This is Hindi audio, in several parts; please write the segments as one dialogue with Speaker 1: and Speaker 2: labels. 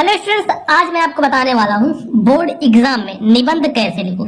Speaker 1: हेलो स्टूडेंट्स, आज मैं आपको बताने वाला हूँ बोर्ड एग्जाम में निबंध कैसे लिखूं।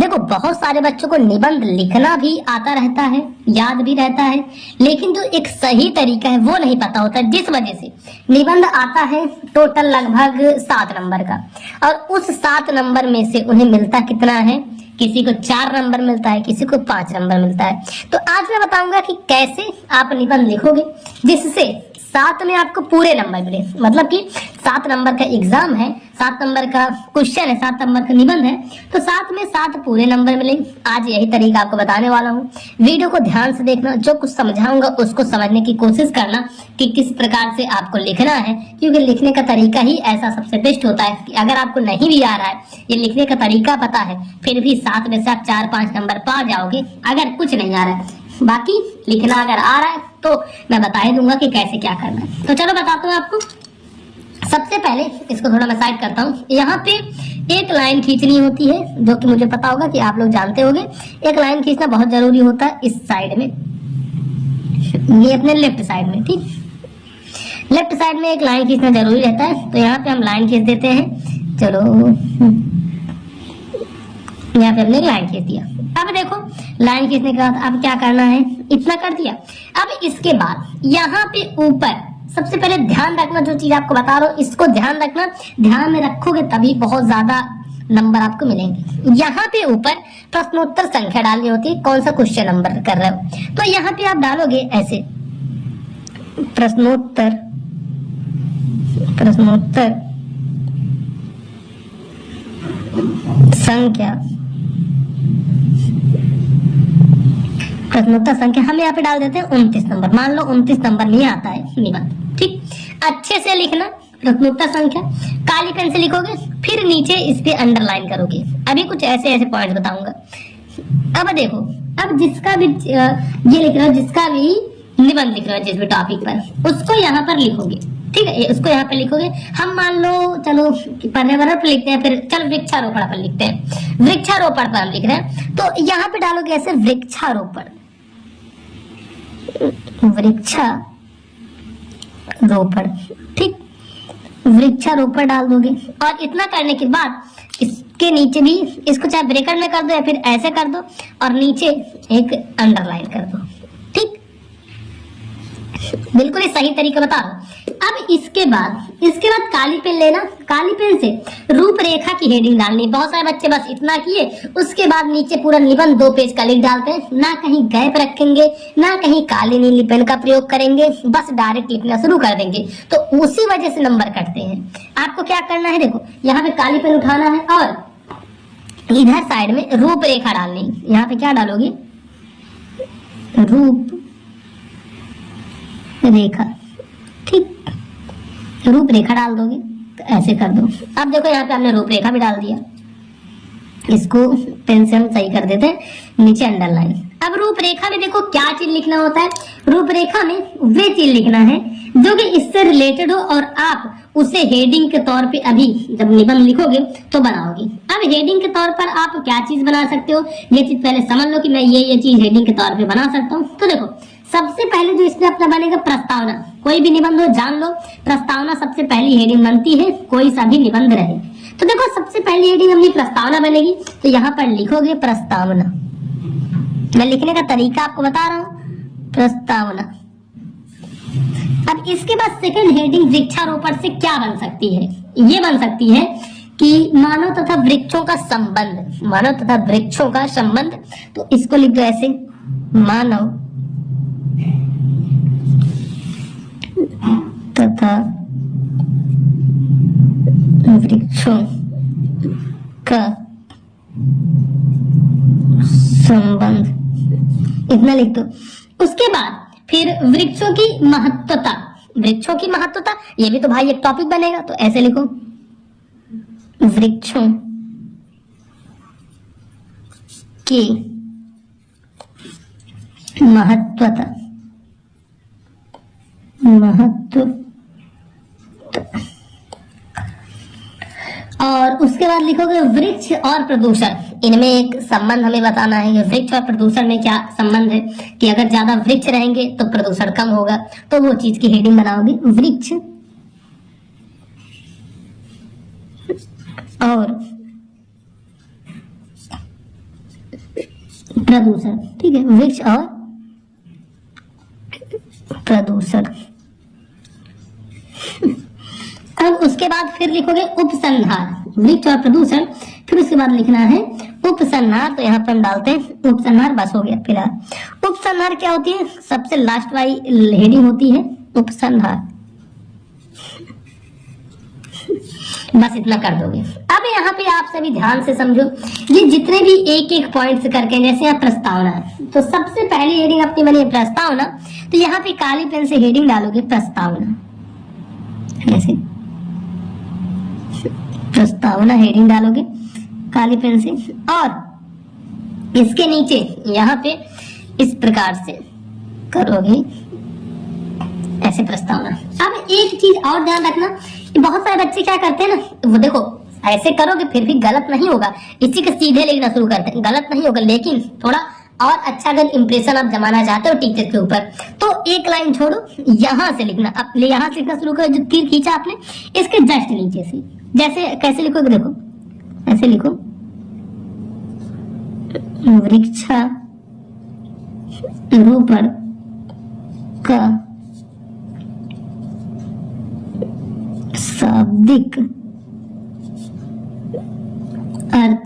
Speaker 1: देखो, बहुत सारे बच्चों को निबंध लिखना भी आता रहता है, याद भी रहता है, लेकिन जो एक सही तरीका है वो नहीं पता होता, जिस वजह से निबंध आता है टोटल लगभग 7 नंबर का, और उस 7 नंबर में से उन्हें मिलता कितना है? किसी को 4 नंबर मिलता है, किसी को 5 नंबर मिलता है। तो आज मैं बताऊंगा कि कैसे आप निबंध लिखोगे जिससे 7 में आपको पूरे नंबर मिले। मतलब कि 7 नंबर का एग्जाम है, 7 नंबर का क्वेश्चन है, 7 नंबर का निबंध है, तो 7 में 7 पूरे नंबर मिले। आज यही तरीका आपको बताने वाला हूँ। वीडियो को ध्यान से देखना, जो कुछ समझाऊंगा उसको समझने की कोशिश करना कि किस प्रकार से आपको लिखना है, क्योंकि लिखने का तरीका ही ऐसा सबसे बेस्ट होता है कि अगर आपको नहीं भी आ रहा है, ये लिखने का तरीका पता है, फिर भी 7 में से आप 4-5 नंबर पा जाओगे अगर कुछ नहीं आ रहा है। बाकी लिखना अगर आ रहा है तो मैं बता ही दूंगा कि कैसे क्या करना है। तो चलो बताता हूँ आपको। सबसे पहले इसको थोड़ा मैं साइड करता हूँ। यहाँ पे एक लाइन खींचनी होती है, जो कि मुझे पता होगा कि आप लोग जानते होंगे। एक लाइन खींचना बहुत जरूरी होता है इस साइड में, ये अपने लेफ्ट साइड में, ठीक। लेफ्ट साइड में एक लाइन खींचना जरूरी रहता है, तो यहाँ पे हम लाइन खींच देते हैं। चलो, यहाँ पे हमने लाइन खींच दिया। अब देखो, लाइन खींचने के बाद अब क्या करना है, इतना कर दिया। अब इसके बाद यहाँ पे ऊपर सबसे पहले ध्यान रखना, जो चीज आपको बता रहा हूँ इसको ध्यान रखना, ध्यान में रखोगे तभी बहुत ज्यादा नंबर आपको मिलेंगे। यहाँ पे ऊपर प्रश्नोत्तर संख्या डालनी होती है, कौन सा क्वेश्चन नंबर कर रहे हो। तो यहाँ पे आप डालोगे ऐसे प्रश्नोत्तर संख्या, प्रश्नोत्तर संख्या हम यहाँ पे डाल देते हैं 29 नंबर। मान लो 29 नंबर में आता है निबंध, ठीक। अच्छे से लिखना प्रश्नोत्तर संख्या, काली पेन से लिखोगे, फिर नीचे इस पे अंडरलाइन करोगे। अभी कुछ ऐसे ऐसे पॉइंट बताऊंगा। अब देखो, अब जिसका भी ये लिख रहा हो, जिसका भी निबंध लिख रहा है जिस भी टॉपिक पर, उसको यहाँ पर लिखोगे, ठीक है। उसको यहाँ पे लिखोगे। हम मान लो चलो पर्यावरण पर लिखते हैं, फिर चल वृक्षारोपण पर लिखते हैं। वृक्षारोपण पर हम लिख रहे हैं, तो यहाँ पे डालोगे ऐसे वृक्षारोपण, ठीक। वृक्षारोपण डाल दोगे, और इतना करने के बाद इसके नीचे भी इसको चाहे ब्रैकेट में कर दो या फिर ऐसे कर दो, और नीचे एक अंडरलाइन कर दो, ठीक। बिल्कुल ही सही तरीका बता रहा हूं। अब इसके बाद काली पेन लेना, काली पेन से रूपरेखा की हेडिंग डालनी। बहुत सारे बच्चे बस इतना किए, उसके बाद नीचे पूरा निबंध 2 पेज का लिख डालते हैं, ना कहीं गैप रखेंगे, ना कहीं काली नीली पेन का प्रयोग करेंगे, बस डायरेक्ट लिखना शुरू कर देंगे, तो उसी वजह से नंबर कटते हैं। आपको क्या करना है, देखो यहाँ पे काली पेन उठाना है और इधर साइड में रूपरेखा डालनी। यहाँ पे क्या डालोगे, रूपरेखा, ठीक। रूपरेखा डाल दोगे तो ऐसे कर दो। अब देखो यहाँ पे हमने रूपरेखा भी डाल दिया, इसको पेन से हम सही कर देते हैं, नीचे अंडरलाइन। अब रूपरेखा में देखो क्या चीज लिखना होता है। रूपरेखा में वे चीज लिखना है जो कि इससे रिलेटेड हो, और आप उसे हेडिंग के तौर पे अभी जब निबंध लिखोगे तो बनाओगे। अब हेडिंग के तौर पर आप क्या चीज बना सकते हो, ये चीज पहले समझ लो कि मैं ये चीज हेडिंग के तौर पे बना सकता हूँ। तो देखो, सबसे पहले जो इसमें अपना बनेगा प्रस्तावना। कोई भी निबंध हो जान लो, प्रस्तावना सबसे पहली हेडिंग बनती है, कोई सा भी निबंध रहे। तो देखो, सबसे पहली हेडिंग अपनी प्रस्तावना बनेगी, तो यहाँ पर लिखोगे प्रस्तावना। मैं लिखने का तरीका आपको बता रहा हूँ, प्रस्तावना। अब इसके बाद सेकंड हेडिंग वृक्षारोपण से क्या बन सकती है, ये बन सकती है कि मानव तथा वृक्षों का संबंध, मानव तथा वृक्षों का संबंध। तो इसको लिख दो ऐसे, मानव तथा वृक्षों का संबंध, इतना लिख दो। उसके बाद फिर वृक्षों की महत्वता, वृक्षों की महत्वता, ये भी तो भाई एक टॉपिक बनेगा, तो ऐसे लिखो, वृक्षों की महत्वता, और उसके बाद लिखोगे वृक्ष और प्रदूषण। इनमें एक संबंध हमें बताना है, वृक्ष और प्रदूषण में क्या संबंध है, कि अगर ज्यादा वृक्ष रहेंगे तो प्रदूषण कम होगा, तो वो चीज की हेडिंग बनाओगे वृक्ष और प्रदूषण। ठीक है, वृक्ष और प्रदूषण। अब उसके बाद फिर लिखोगे उपसंहार, वृक्ष और प्रदूषण। फिर उसके बाद लिखना है उपसंहार, तो यहाँ पर हम डालते हैं उपसंहार, बस हो गया फिलहाल। उपसंहार क्या होती है? सबसे लास्ट वाली हेडिंग होती है उपसंहार, बस इतना कर दोगे। अब यहाँ पे आप सभी ध्यान से समझो, ये जितने भी एक एक पॉइंट्स करके, जैसे यहाँ प्रस्तावना, तो सबसे पहली हेडिंग अपनी बनी है प्रस्तावना, तो यहाँ पे काली पेन से हेडिंग डालोगे प्रस्तावना, ऐसे प्रस्तावना हेडिंग डालोगे काली पेन से, और इसके नीचे यहाँ पे इस प्रकार से करोगे ऐसे प्रस्तावना। अब एक चीज और ध्यान रखना, बहुत सारे बच्चे क्या करते हैं ना, वो देखो ऐसे करोगे फिर भी गलत नहीं होगा, इसी के सीधे लिखना शुरू करते हैं, गलत नहीं होगा, लेकिन थोड़ा और अच्छा अगर इंप्रेशन आप जमाना चाहते हो टीचर के ऊपर, तो एक लाइन छोड़ो, यहाँ से लिखना। अब यहाँ से लिखना शुरू करो, जो तीर खींचा आपने इसके जस्ट नीचे से, जैसे कैसे लिखोगे देखो, ऐसे लिखो, वृक्षारोपण का शाब्दिक अर्थ,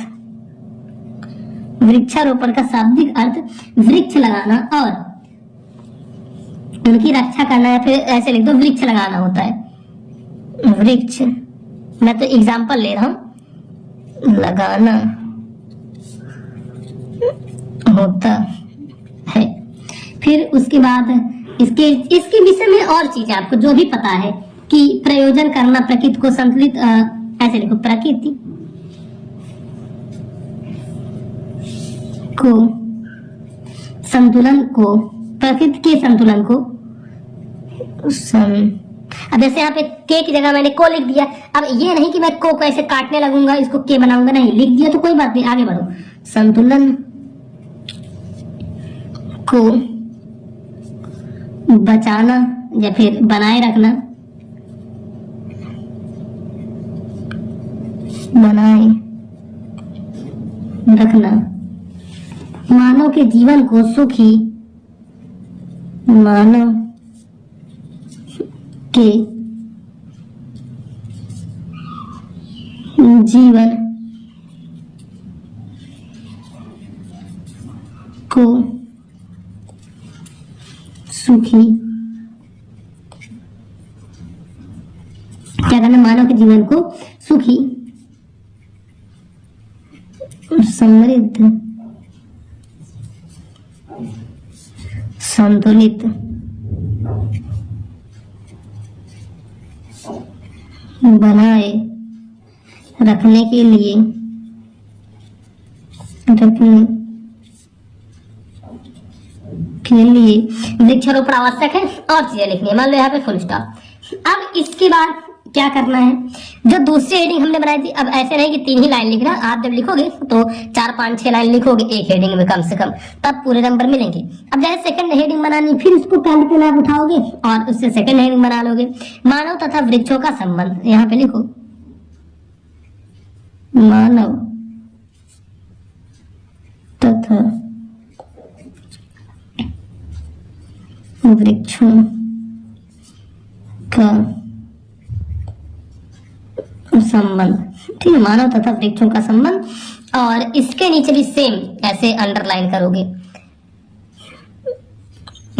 Speaker 1: वृक्षारोपण का शाब्दिक अर्थ वृक्ष लगाना और उनकी रक्षा करना, या फिर ऐसे लिख दो वृक्ष लगाना होता है। वृक्ष, मैं तो एग्जांपल ले रहा हूं, लगाना होता है। फिर उसके बाद इसके विषय में और चीजें आपको जो भी पता है कि प्रयोजन करना, प्रकृति को संतुलित, ऐसे लिखो प्रकृति को संतुलन को, प्रकृति के संतुलन को अब जैसे यहाँ पे के की जगह मैंने को लिख दिया। अब ये नहीं कि मैं को ऐसे काटने लगूंगा, इसको के बनाऊंगा, नहीं, लिख दिया तो कोई बात नहीं, आगे बढ़ो। संतुलन को बचाना या फिर बनाए रखना, बनाए रखना मानव के जीवन को सुखी, मानव के जीवन को सुखी, क्या करना, मानव के जीवन को सुखी, समृद्ध, संतुलित बनाए रखने के लिए, वृक्षारोपण आवश्यक है, और चीजें लिखनी है, मान लो यहाँ पे फुल स्टॉप। अब इसके बाद क्या करना है, जो दूसरी हेडिंग हमने बनाई थी, अब ऐसे नहीं कि 3 ही लाइन लिखना, आप जब लिखोगे तो 4, 5, 6 लाइन लिखोगे एक हेडिंग में कम से कम, तब पूरे नंबर मिलेंगे। अब जैसे सेकंड हेडिंग बनानी, फिर उसको पेन पे आप उठाओगे और उससे सेकंड हेडिंग बना लोगे। मानव तथा वृक्षों का संबंध, यहाँ पे लिखो मानव तथा वृक्षों का संबंध, ठीक है, मानव तथा वृक्षों का संबंध, और इसके नीचे भी सेम ऐसे अंडरलाइन करोगे।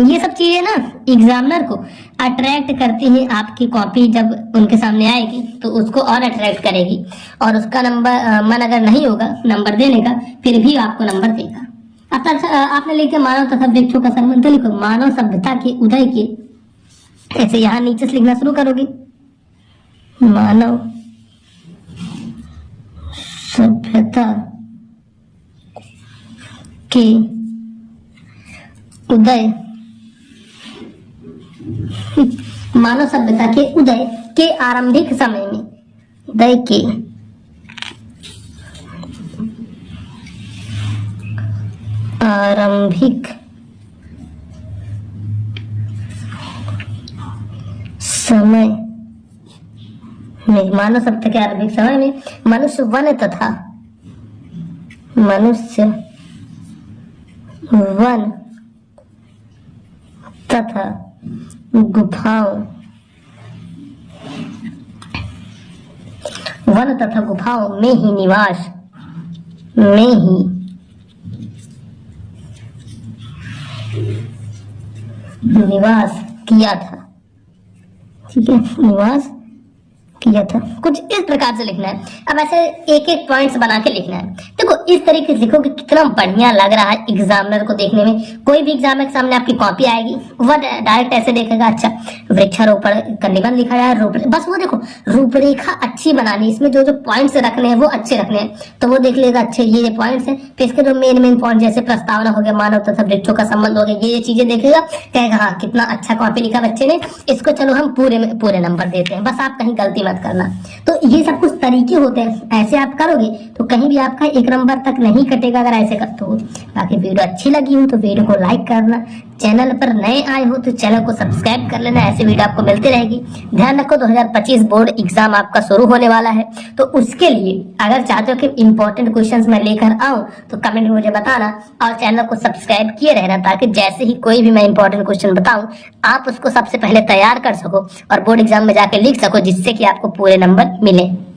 Speaker 1: ये सब चीजें ना एग्जामिनर को अट्रैक्ट करती हैं, आपकी कॉपी जब उनके सामने आएगी तो उसको और अट्रैक्ट करेगी, और उसका नंबर मन अगर नहीं होगा नंबर देने का, फिर भी आपको नंबर देगा। अब तक आपने लिखा मानव तथा वृक्षों का संबंध, तो लिखो मानव सभ्यता के उदय के, ऐसे यहाँ नीचे से लिखना शुरू करोगे, मानव सभ्यता के उदय, मानव सभ्यता के उदय के आरंभिक समय में, उदय के आरंभिक समय में मानव शब्द के आरंभिक समय में मनुष्य वन तथा गुफाओं में ही निवास किया था। ठीक है, निवास किया था, कुछ इस प्रकार से लिखना है। अब ऐसे एक एक पॉइंट्स बना के लिखना है। देखो इस तरीके से लिखोगे कितना बढ़िया लग रहा है एग्जामिनर को देखने में। कोई भी एग्जामिनर के सामने आपकी कॉपी आएगी, वह डायरेक्ट ऐसे देखेगा, अच्छा वृक्षारोपण का निबंध लिखा है, बस वो देखो रूपरेखा अच्छी बनानी, इसमें जो जो पॉइंट्स रखने हैं वो अच्छे रखने हैं, तो वो देख लेगा अच्छे ये पॉइंट्स हैं। फिर इसके जो मेन पॉइंट जैसे प्रस्तावना हो गया, मानव तथा वृक्षों का संबंध हो गया, ये चीजें देखेगा, कहेगा हाँ कितना अच्छा कॉपी लिखा बच्चे ने, इसको चलो हम पूरे नंबर देते हैं। बस आप कहीं गलती मत करना। तो ये सब कुछ तरीके होते हैं, ऐसे आप करोगे तो कहीं भी आपका 1 नंबर तक नहीं कटेगा अगर ऐसे करते हो। बाकी वीडियो अच्छी लगी हो तो वीडियो को लाइक करना, चैनल पर नए आए हो तो चैनल को सब्सक्राइब कर लेना, ऐसे वीडियो आपको मिलती रहेगी। ध्यान रखो 2025 बोर्ड एग्जाम आपका शुरू होने वाला है, तो उसके लिए अगर चाहते हो कि इंपॉर्टेंट क्वेश्चंस मैं लेकर आऊं तो कमेंट में मुझे बताना और चैनल को सब्सक्राइब किए रहना, ताकि जैसे ही कोई भी मैं इंपॉर्टेंट क्वेश्चन बताऊं आप उसको सबसे पहले तैयार कर सको और बोर्ड एग्जाम में जाके लिख सको, जिससे कि आपको पूरे नंबर मिले।